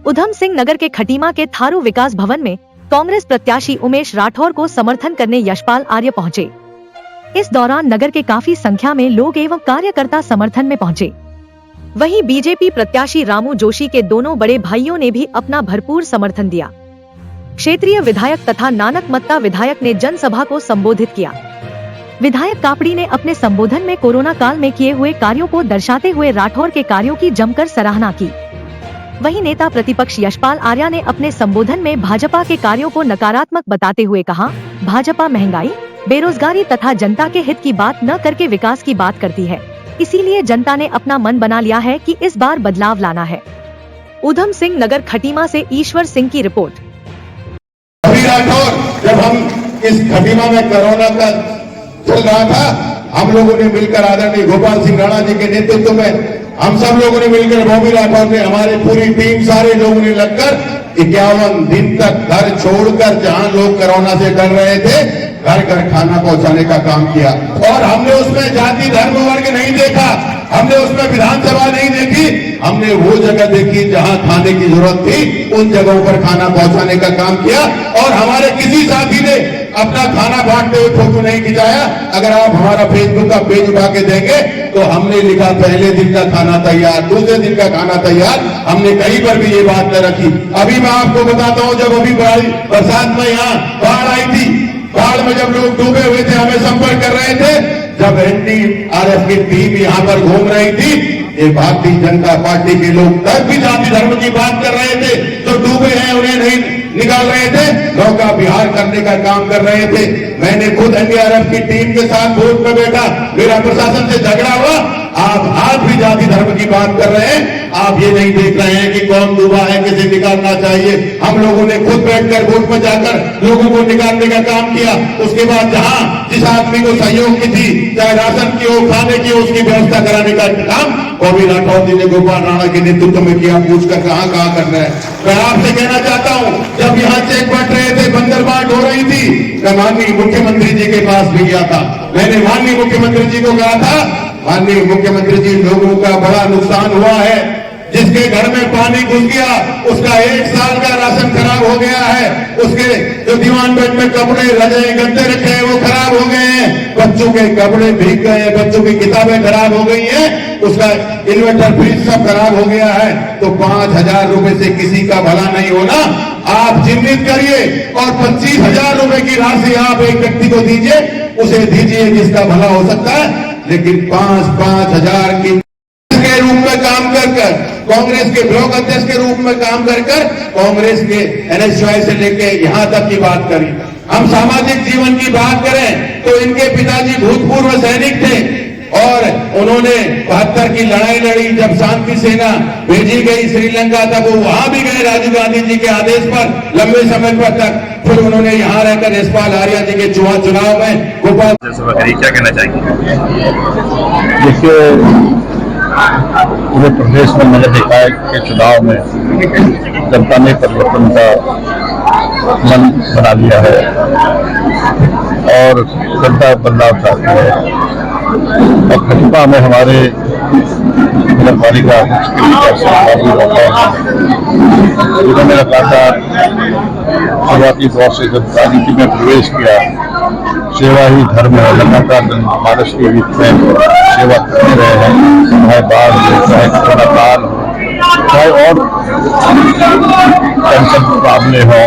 उधम सिंह नगर के खटीमा के थारू विकास भवन में कांग्रेस प्रत्याशी उमेश राठौर को समर्थन करने यशपाल आर्य पहुंचे। इस दौरान नगर के काफी संख्या में लोग एवं कार्यकर्ता समर्थन में पहुंचे। वहीं बीजेपी प्रत्याशी रामू जोशी के दोनों बड़े भाइयों ने भी अपना भरपूर समर्थन दिया। क्षेत्रीय विधायक तथा नानक मत्ता विधायक ने जनसभा को संबोधित किया। विधायक कापड़ी ने अपने संबोधन में कोरोना काल में किए हुए कार्यों को दर्शाते हुए राठौर के कार्यों की जमकर सराहना की। वहीं नेता प्रतिपक्ष यशपाल आर्य ने अपने संबोधन में भाजपा के कार्यों को नकारात्मक बताते हुए कहा, भाजपा महंगाई, बेरोजगारी तथा जनता के हित की बात न करके विकास की बात करती है। इसीलिए जनता ने अपना मन बना लिया है कि इस बार बदलाव लाना है। उधम सिंह नगर खटीमा से ईश्वर सिंह की रिपोर्ट। जब हम इस खटीमा में कोरोना का चल रहा था, हम लोगों ने मिलकर आदरणीय गोपाल सिंह राणा जी के नेतृत्व में हम सब लोगों ने मिलकर बॉबी राठौर ने, हमारी पूरी टीम, सारे लोगों ने लगकर 51 दिन तक घर छोड़कर, जहां लोग कोरोना से डर रहे थे, घर घर खाना पहुंचाने का काम किया। और हमने उसमें जाति धर्म वर्ग नहीं देखा, हमने उसमें विधानसभा नहीं देखी, हमने वो जगह देखी जहां खाने की जरूरत थी, उन जगहों पर खाना पहुंचाने का काम किया। और हमारे किसी साथी ने अपना खाना बांटते हुए फोटो नहीं खिंचाया। अगर आप हमारा फेसबुक का पेज उठा के देंगे तो हमने लिखा पहले दिन का खाना तैयार, दूसरे दिन का खाना तैयार, हमने कहीं पर भी ये बात न रखी। अभी मैं आपको बताता हूं, जब अभी बरसात में यहाँ बाढ़ आई थी, बाढ़ में जब लोग डूबे हुए थे, हमें संपर्क कर रहे थे, जब एनडीआरएफ की टीम यहाँ पर घूम रही थी, ये भारतीय जनता पार्टी के लोग तब भी जाति धर्म की बात कर रहे थे। जो डूबे हैं उन्हें नहीं निकाल रहे थे, नौका विहार करने का काम कर रहे थे। मैंने खुद एनडीआरएफ की टीम के साथ बोट में बैठा, मेरा प्रशासन से झगड़ा हुआ। आप आज भी जाति धर्म की बात कर रहे हैं, आप ये नहीं देख रहे हैं कि कौन डूबा है, किसे निकालना चाहिए। हम लोगों ने खुद बैठकर बोट में जाकर लोगों को निकालने का काम किया। उसके बाद जहां जिस आदमी को सहयोग की थी, चाहे राशन की हो, खाने की हो, उसकी व्यवस्था कराने का काम बॉबी राठौर जी ने गोपाल राणा के नेतृत्व में किया। पूछकर कहां कर रहे हैं। मैं आपसे कहना चाहता हूं, जब यहाँ चेक बंट रहे थे, बंदर बांट हो रही थी, मैं माननीय मुख्यमंत्री जी के पास भी गया था। मैंने माननीय मुख्यमंत्री जी को कहा था, माननीय मुख्यमंत्री जी, लोगों का बड़ा नुकसान हुआ है। जिसके घर में पानी घुस गया, उसका 1 साल का राशन खराब हो गया है। उसके जो दीवान बेड में कपड़े, रजाई, गद्दे रखे हैं, वो खराब हो गए हैं। बच्चों के कपड़े भीग गए हैं, बच्चों की किताबें खराब हो गई हैं, उसका इन्वर्टर, फ्रिज सब खराब हो गया है। तो 5,000 रुपए से किसी का भला नहीं होना। आप चिन्हित करिए और 25,000 रुपए की राशि आप एक व्यक्ति को दीजिए, उसे दीजिए जिसका भला हो सकता है। लेकिन 5,000 की के रूप में काम कर कांग्रेस के ब्लॉक अध्यक्ष के रूप में काम कर कांग्रेस के एनएसयूआई से लेके यहां तक की बात करी। हम सामाजिक जीवन की बात करें तो इनके पिताजी भूतपूर्व सैनिक थे और उन्होंने 72 की लड़ाई लड़ी। जब शांति सेना भेजी गई श्रीलंका, तब वो वहां भी गए राजीव गांधी जी के आदेश पर लंबे समय पर तक। फिर उन्होंने यहाँ रहकर यशपाल आर्य जी के चुनाव में गोपाल। क्या कहना चाहिए? देखिए, पूरे प्रदेश में नगर निकाय के चुनाव में जनता ने परिवर्तन का मन बना लिया है और जनता बदलाव चाहती है। और खटीमा में हमारे नगर पालिका जिन्होंने लगातार शुरुआती दौर से जब राजनीति में प्रवेश किया, सेवा ही धर्म है, लगातार जनमानस के बीच में सेवा करते रहे हैं। चाहे बाढ़ हो, चाहे कोरोना काल हो, चाहे और पेंशन मामले हों,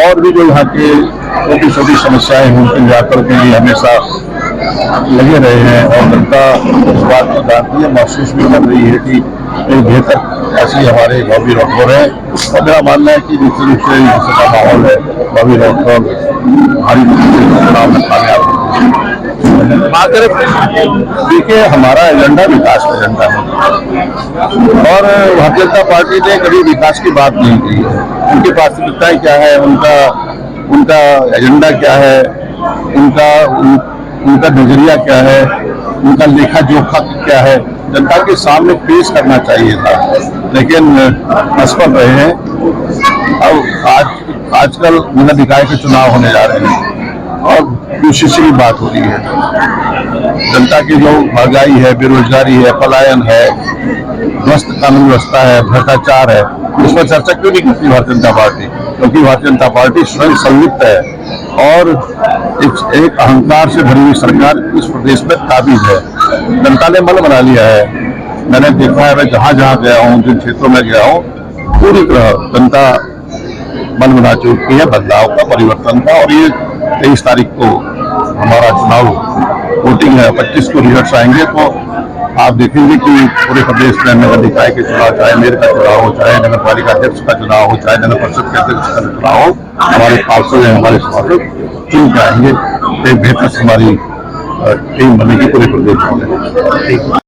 और भी जो यहाँ के छोटी छोटी समस्याएं हों, उनके निराकरण के लिए हमेशा लगे रहे हैं। और जनता इस बात को जानती है, महसूस भी कर रही है कि एक बेहतर ऐसी हमारे बॉबी राठौर है। और मेरा मानना है कि निश्चित रूप से जिसका माहौल है, बॉबी राठौर भारी चुनाव में कामयाब। देखिए, हमारा एजेंडा विकास का एजेंडा है और भारतीय जनता पार्टी ने कभी विकास की बात नहीं की है। उनकी प्राथमिकताएं क्या है, उनका एजेंडा क्या है, उनका नजरिया क्या है, उनका लेखा जोखा क्या है, जनता के सामने पेश करना चाहिए था, लेकिन असफल रहे हैं। अब आजकल नगर निकाय के चुनाव होने जा रहे हैं और दूसरी भी बात हो रही है। जनता की जो महंगाई है, बेरोजगारी है, पलायन है, ध्वस्त कानून व्यवस्था है, भ्रष्टाचार है, इस पर चर्चा क्यों नहीं करती भारतीय जनता पार्टी? क्योंकि भारतीय जनता पार्टी स्वयं संलिप्त है और एक अहंकार से भरी हुई सरकार इस प्रदेश में काबिज है। जनता ने मन बना लिया है। मैंने देखा है, मैं जहां जहां गया हूं, जिन क्षेत्रों में गया हूं, पूरी तरह जनता मन बना चुकी है बदलाव का, परिवर्तन का। और ये 23 तारीख को हमारा चुनाव वोटिंग है, 25 को रिजल्ट आएंगे, तो आप देखेंगे कि पूरे प्रदेश में नगर निकाय के चुनाव, चाहे मेयर का चुनाव हो, चाहे नगर पालिका अध्यक्ष का चुनाव हो, चाहे नगर परिषद के अध्यक्ष का चुनाव हो, हमारे पार्षद हैं, हमारे सांसद चुन के आएंगे। एक बेहतर हमारी टीम बनेगी पूरे प्रदेश में।